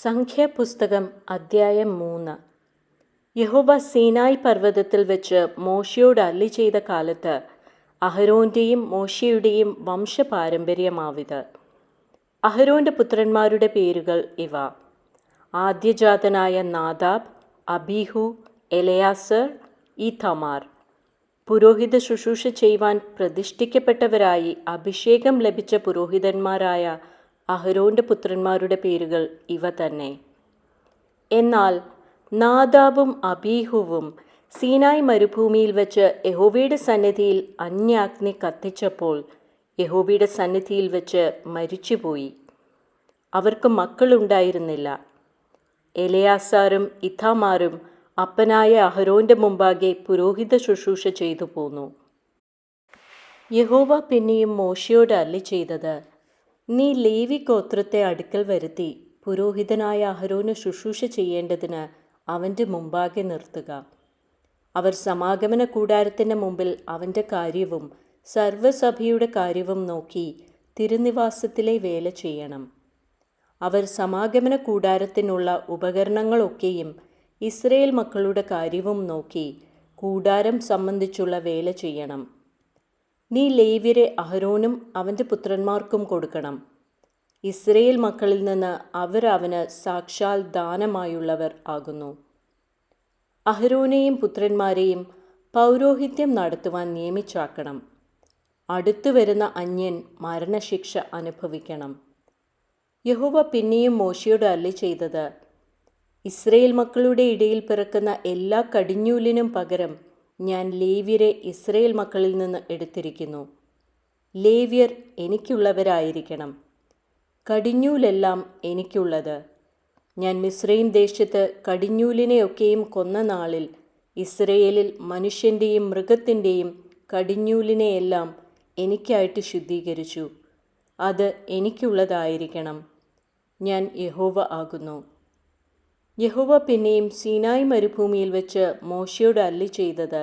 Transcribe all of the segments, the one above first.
സംഖ്യാപുസ്തകം അദ്ധ്യായം 3. യഹോവ സീനായി പർവ്വതത്തിൽ വെച്ച് മോശയോട് അരുളിച്ചെയ്ത കാലത്ത് അഹരോന്റെയും മോശയുടെയും വംശപാരമ്പര്യമാവിത്. അഹരോന്റെ പുത്രന്മാരുടെ പേരുകൾ ഇവ: ആദ്യജാതനായ നാദാബ്, അബീഹു, എലയാസർ, ഈഥാമാർ. പുരോഹിത ശുശ്രൂഷ ചെയ്യുവാൻ പ്രതിഷ്ഠിക്കപ്പെട്ടവരായി അഭിഷേകം ലഭിച്ച പുരോഹിതന്മാരായ അഹരോന്റെ പുത്രന്മാരുടെ പേരുകൾ ഇവ തന്നെ. എന്നാൽ നാദാബും അബീഹുവും സീനായ് മരുഭൂമിയിൽ വെച്ച് യഹോവയുടെ സന്നിധിയിൽ അന്യാഗ്നി കത്തിച്ചപ്പോൾ യഹോവയുടെ സന്നിധിയിൽ വെച്ച് മരിച്ചുപോയി. അവർക്ക് മക്കളുണ്ടായിരുന്നില്ല. എലയാസാരും ഇഥാമാരും അപ്പനായ അഹരോന്റെ മുമ്പാകെ പുരോഹിത ശുശ്രൂഷ ചെയ്തു പോന്നു. യഹോവ പിന്നെയും മോശയോട് അരുളിച്ചെയ്തത്: നീ ലേവി ഗോത്രത്തെ അടുക്കൽ വരുത്തി പുരോഹിതനായ അഹരോന് ശുശ്രൂഷ ചെയ്യേണ്ടതിന് അവൻ്റെ മുമ്പാകെ നിർത്തുക. അവർ സമാഗമന കൂടാരത്തിൻ്റെ മുമ്പിൽ അവൻ്റെ കാര്യവും സർവ്വസഭയുടെ കാര്യവും നോക്കി തിരുനിവാസത്തിലെ വേല ചെയ്യണം. അവർ സമാഗമന കൂടാരത്തിനുള്ള ഉപകരണങ്ങളൊക്കെയും ഇസ്രയേൽ മക്കളുടെ കാര്യവും നോക്കി കൂടാരം സംബന്ധിച്ചുള്ള വേല ചെയ്യണം. നീ ലേവ്യരെ അഹരോനും അവൻ്റെ പുത്രന്മാർക്കും കൊടുക്കണം. ഇസ്രയേൽ മക്കളിൽ നിന്ന് അവർ അവന് സാക്ഷാൽ ദാനമായുള്ളവർ ആകുന്നു. അഹരോനെയും പുത്രന്മാരെയും പൗരോഹിത്യം നടത്തുവാൻ നിയമിച്ചാക്കണം. അടുത്തു വരുന്ന അന്യൻ മരണശിക്ഷ അനുഭവിക്കണം. യഹോവ പിന്നെയും മോശയോട് അരുളിച്ചെയ്തത്: ഇസ്രയേൽ മക്കളുടെ ഇടയിൽ പിറക്കുന്ന എല്ലാ കടിഞ്ഞൂലിനും പകരം ഞാൻ ലേവ്യരെ ഇസ്രയേൽ മക്കളിൽ നിന്ന് എടുത്തിരിക്കുന്നു. ലേവ്യർ എനിക്കുള്ളവരായിരിക്കണം. കടിഞ്ഞൂലെല്ലാം എനിക്കുള്ളത്. ഞാൻ മിസ്രയീം ദേശത്ത് കടിഞ്ഞൂലിനെയൊക്കെയും കൊന്ന നാളിൽ ഇസ്രയേലിൽ മനുഷ്യൻ്റെയും മൃഗത്തിൻ്റെയും കടിഞ്ഞൂലിനെയെല്ലാം എനിക്കായിട്ട് ശുദ്ധീകരിച്ചു. അത് എനിക്കുള്ളതായിരിക്കണം. ഞാൻ യഹോവ ആകുന്നു. യഹോവ പിന്നെയും സീനായ് മരുഭൂമിയിൽ വെച്ച് മോശയോട് അരുളിച്ചെയ്തത്: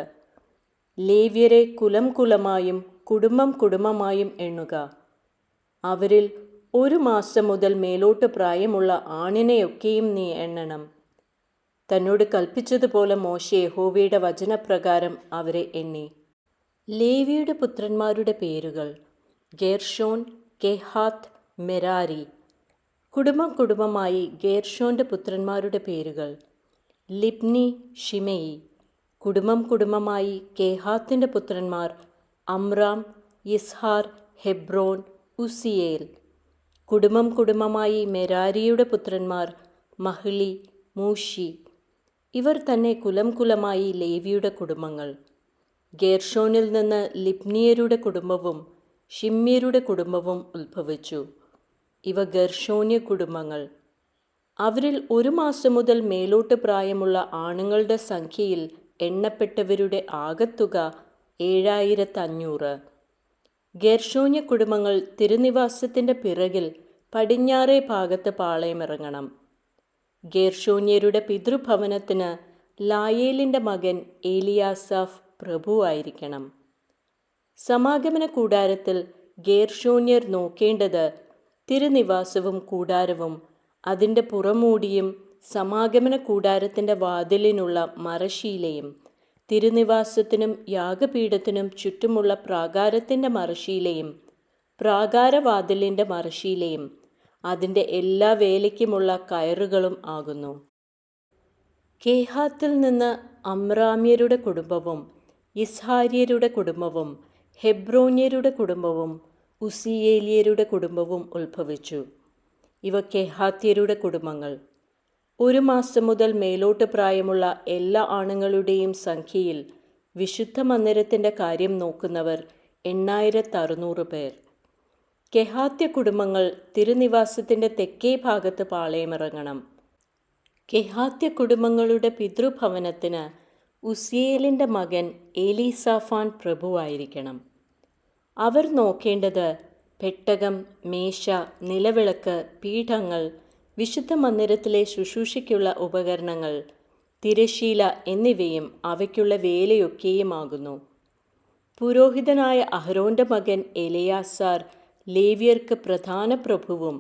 ലേവ്യരെ കുലം കുലമായും കുടുംബം കുടുംബമായും എണ്ണുക. അവരിൽ 1 മാസം മുതൽ മേലോട്ട് പ്രായമുള്ള ആണിനെയൊക്കെയും നീ എണ്ണണം. തന്നോട് കൽപ്പിച്ചതുപോലെ മോശെ യഹോവയുടെ വചനപ്രകാരം അവരെ എണ്ണി. ലേവിയുടെ പുത്രന്മാരുടെ പേരുകൾ: ഗേർഷോൻ, കെഹാത്ത്, മെരാരി. കുടുംബം കുടുംബമായി ഗേർഷോന്റെ പുത്രന്മാരുടെ പേരുകൾ: ലിബ്നി, ഷിമെയി. കുടുംബം കുടുംബമായി കെഹാത്തിന്റെ പുത്രന്മാർ: അമ്രാം, യിസ്ഹാർ, ഹെബ്രോൻ, ഉസിയേൽ. കുടുംബം കുടുംബമായി മെരാരിയുടെ പുത്രന്മാർ: മഹ്ലി, മൂഷി. ഇവർ തന്നെ കുലം കുലമായി ലേവിയുടെ കുടുംബങ്ങൾ. ഗേർഷോനിൽ നിന്ന് ലിബ്നിയരുടെ കുടുംബവും ഷിമ്യരുടെ കുടുംബവും ഉത്ഭവിച്ചു. ഇവ ഗേർഷോന്യ കുടുംബങ്ങൾ. അവരിൽ 1 മാസം മുതൽ മേലോട്ട് പ്രായമുള്ള ആണുങ്ങളുടെ സംഖ്യയിൽ എണ്ണപ്പെട്ടവരുടെ ആകത്തുക 7500. ഗേർഷോന്യ കുടുംബങ്ങൾ തിരുനിവാസത്തിൻ്റെ പിറകിൽ പടിഞ്ഞാറേ ഭാഗത്ത് പാളയമിറങ്ങണം. ഗേർഷോന്യരുടെ പിതൃഭവനത്തിന് ലായേലിൻ്റെ മകൻ ഏലിയാസാഫ് പ്രഭുവായിരിക്കണം. സമാഗമന കൂടാരത്തിൽ ഗേർഷോന്യർ നോക്കേണ്ടത് തിരുനിവാസവും കൂടാരവും അതിൻ്റെ പുറമൂടിയും സമാഗമന കൂടാരത്തിൻ്റെ വാതിലിനുള്ള മറശ്ശീലയും തിരുനിവാസത്തിനും യാഗപീഠത്തിനും ചുറ്റുമുള്ള പ്രാകാരത്തിൻ്റെ മറശ്ശീലയും പ്രാകാരവാതിലിൻ്റെ മറശ്ശീലയും അതിൻ്റെ എല്ലാ വേലയ്ക്കുമുള്ള കയറുകളും ആകുന്നു. കെഹാത്തിൽ നിന്ന് അമ്രാമ്യരുടെ കുടുംബവും യിസ്ഹാര്യരുടെ കുടുംബവും ഹെബ്രോന്യരുടെ കുടുംബവും ഉസിയേലിയരുടെ കുടുംബവും ഉത്ഭവിച്ചു. ഇവ കെഹാത്യരുടെ കുടുംബങ്ങൾ. 1 മാസം മുതൽ മേലോട്ട് പ്രായമുള്ള എല്ലാ ആണുങ്ങളുടെയും സംഖ്യയിൽ വിശുദ്ധ മന്ദിരത്തിൻ്റെ കാര്യം നോക്കുന്നവർ 8600 പേർ. കെഹാത്യ കുടുംബങ്ങൾ തിരുനിവാസത്തിൻ്റെ തെക്കേ ഭാഗത്ത് പാളയമിറങ്ങണം. കെഹാത്യ കുടുംബങ്ങളുടെ പിതൃഭവനത്തിന് ഉസിയേലിൻ്റെ മകൻ ഏലീസാഫാൻ പ്രഭുവായിരിക്കണം. അവർ നോക്കേണ്ടത് പെട്ടകം, മേശ, നിലവിളക്ക്, പീഠങ്ങൾ, വിശുദ്ധ മന്ദിരത്തിലെ ശുശ്രൂഷയ്ക്കുള്ള ഉപകരണങ്ങൾ, തിരശ്ശീല എന്നിവയും അവയ്ക്കുള്ള വേലയൊക്കെയുമാകുന്നു. പുരോഹിതനായ അഹരോന്റെ മകൻ എലയാസാർ ലേവ്യർക്ക് പ്രധാന പ്രഭുവും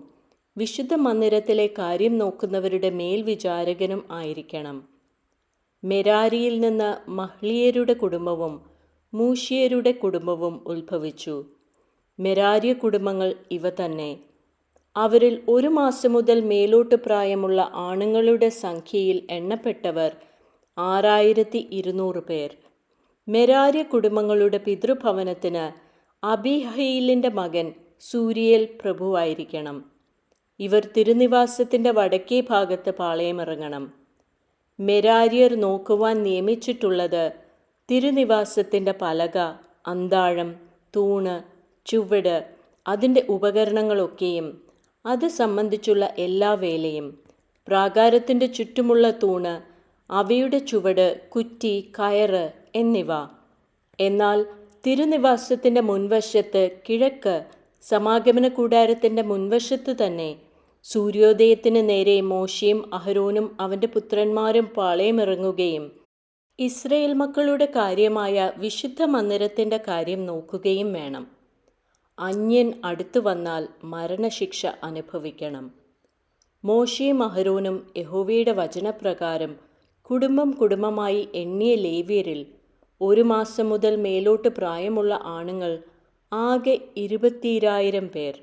വിശുദ്ധ മന്ദിരത്തിലെ കാര്യം നോക്കുന്നവരുടെ മേൽവിചാരകനും ആയിരിക്കണം. മെരാരിയിൽ നിന്ന് മഹ്ലിയരുടെ കുടുംബവും മൂഷിയരുടെ കുടുംബവും ഉത്ഭവിച്ചു. മെരാരിയ കുടുംബങ്ങൾ ഇവ തന്നെ. അവരിൽ 1 മാസം മുതൽ മേലോട്ട് പ്രായമുള്ള ആണുങ്ങളുടെ സംഖ്യയിൽ എണ്ണപ്പെട്ടവർ 6200 പേർ. മെരാരിയ കുടുംബങ്ങളുടെ പിതൃഭവനത്തിന് അബീഹയിലിൻ്റെ മകൻ സൂരിയേൽ പ്രഭുവായിരിക്കണം. ഇവർ തിരുനിവാസത്തിൻ്റെ വടക്കേ ഭാഗത്ത് പാളയമിറങ്ങണം. മെരാരിയർ നോക്കുവാൻ നിയമിച്ചിട്ടുള്ളത് തിരുനിവാസത്തിൻ്റെ പലക, അന്താഴം, തൂണ്, ചുവട്, അതിൻ്റെ ഉപകരണങ്ങളൊക്കെയും അത് സംബന്ധിച്ചുള്ള എല്ലാ വേലയും, പ്രാകാരത്തിൻ്റെ ചുറ്റുമുള്ള തൂണ്, അവയുടെ ചുവട്, കുറ്റി, കയറ് എന്നിവ. എന്നാൽ തിരുനിവാസത്തിൻ്റെ മുൻവശത്ത് കിഴക്ക് സമാഗമന കൂടാരത്തിൻ്റെ മുൻവശത്ത് തന്നെ സൂര്യോദയത്തിന് നേരെ മോശയും അഹരോനും അവൻ്റെ പുത്രന്മാരും പാളയമിറങ്ങുകയും ഇസ്രയേൽ മക്കളുടെ കാര്യമായ വിശുദ്ധ മന്ദിരത്തിൻ്റെ കാര്യം നോക്കുകയും വേണം. അന്യൻ അടുത്തു വന്നാൽ മരണശിക്ഷ അനുഭവിക്കണം. മോശയും അഹരോനും യഹോവയുടെ വചനപ്രകാരം കുടുംബം കുടുംബമായി എണ്ണിയ ലേവ്യരിൽ 1 മാസം മുതൽ മേലോട്ട് പ്രായമുള്ള ആണുങ്ങൾ ആകെ 20000 പേർ.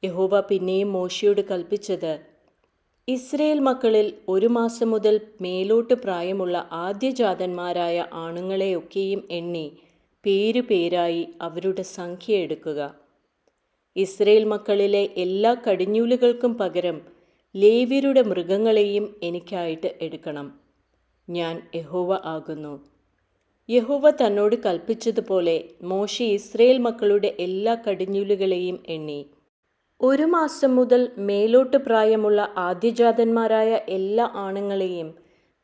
യഹോവ പിന്നെയും മോശയോട് കൽപ്പിച്ചത്, ഇസ്രയേൽ മക്കളിൽ 1 മാസം മുതൽ മേലോട്ട് പ്രായമുള്ള ആദ്യജാതന്മാരായ ആണുങ്ങളെയൊക്കെയും എണ്ണി പേരുപേരായി അവരുടെ സംഖ്യ എടുക്കുക. ഇസ്രയേൽ മക്കളിലെ എല്ലാ കടിഞ്ഞൂലുകൾക്കും പകരം ലേവ്യരുടെ മൃഗങ്ങളെയും എനിക്കായിട്ട് എടുക്കണം. ഞാൻ യഹോവ ആകുന്നു. യഹോവ തന്നോട് കൽപ്പിച്ചതുപോലെ മോശെ ഇസ്രയേൽ മക്കളുടെ എല്ലാ കടിഞ്ഞൂലുകളെയും എണ്ണി. 1 മാസം മുതൽ മേലോട്ട് പ്രായമുള്ള ആദ്യജാതന്മാരായ എല്ലാ ആണുങ്ങളെയും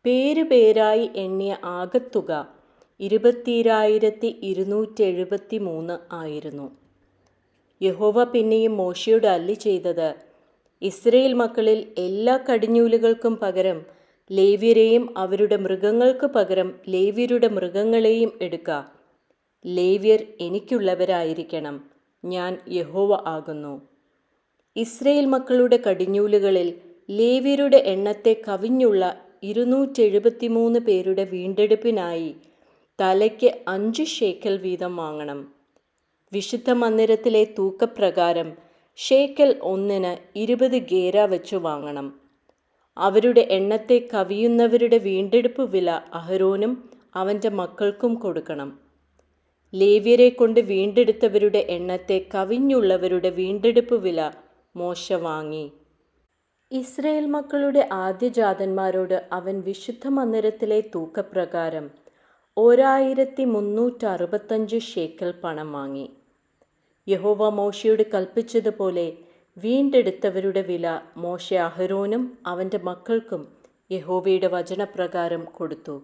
പേരുപേരായി എണ്ണിയ ആകത്തുക 20273 ആയിരുന്നു. യഹോവ പിന്നെയും മോശയോട് അരുളിച്ചെയ്തത്, ഇസ്രയേൽ മക്കളിൽ എല്ലാ കടിഞ്ഞൂലുകൾക്കും പകരം ലേവ്യരെയും അവരുടെ മൃഗങ്ങൾക്ക് പകരം ലേവ്യരുടെ മൃഗങ്ങളെയും എടുക്ക. ലേവ്യർ എനിക്കുള്ളവരായിരിക്കണം. ഞാൻ യഹോവ ആകുന്നു. ഇസ്രയേൽ മക്കളുടെ കടിഞ്ഞൂലുകളിൽ ലേവ്യരുടെ എണ്ണത്തെ കവിഞ്ഞുള്ള 273 പേരുടെ വീണ്ടെടുപ്പിനായി തലയ്ക്ക് 5 ഷേക്കൽ വീതം വാങ്ങണം. വിശുദ്ധ മന്ദിരത്തിലെ തൂക്കപ്രകാരം ഷേക്കൽ ഒന്നിന് 20 ഗേര വെച്ച് വാങ്ങണം. അവരുടെ എണ്ണത്തെ കവിയുന്നവരുടെ വീണ്ടെടുപ്പ് വില അഹരോനും അവൻ്റെ മക്കൾക്കും കൊടുക്കണം. ലേവ്യരെ കൊണ്ട് വീണ്ടെടുത്തവരുടെ എണ്ണത്തെ കവിഞ്ഞുള്ളവരുടെ വീണ്ടെടുപ്പ് വില മോശ വാങ്ങി. ഇസ്രയേൽ മക്കളുടെ ആദ്യജാതന്മാരോട് അവൻ വിശുദ്ധ മന്ദിരത്തിലെ തൂക്കപ്രകാരം 1365 ഷേക്കൽ പണം വാങ്ങി. യഹോവ മോശയോട് കൽപ്പിച്ചതുപോലെ വീണ്ടെടുത്തവരുടെ വില മോശ അഹരോനും അവൻ്റെ മക്കൾക്കും യഹോവയുടെ വചനപ്രകാരം കൊടുത്തു.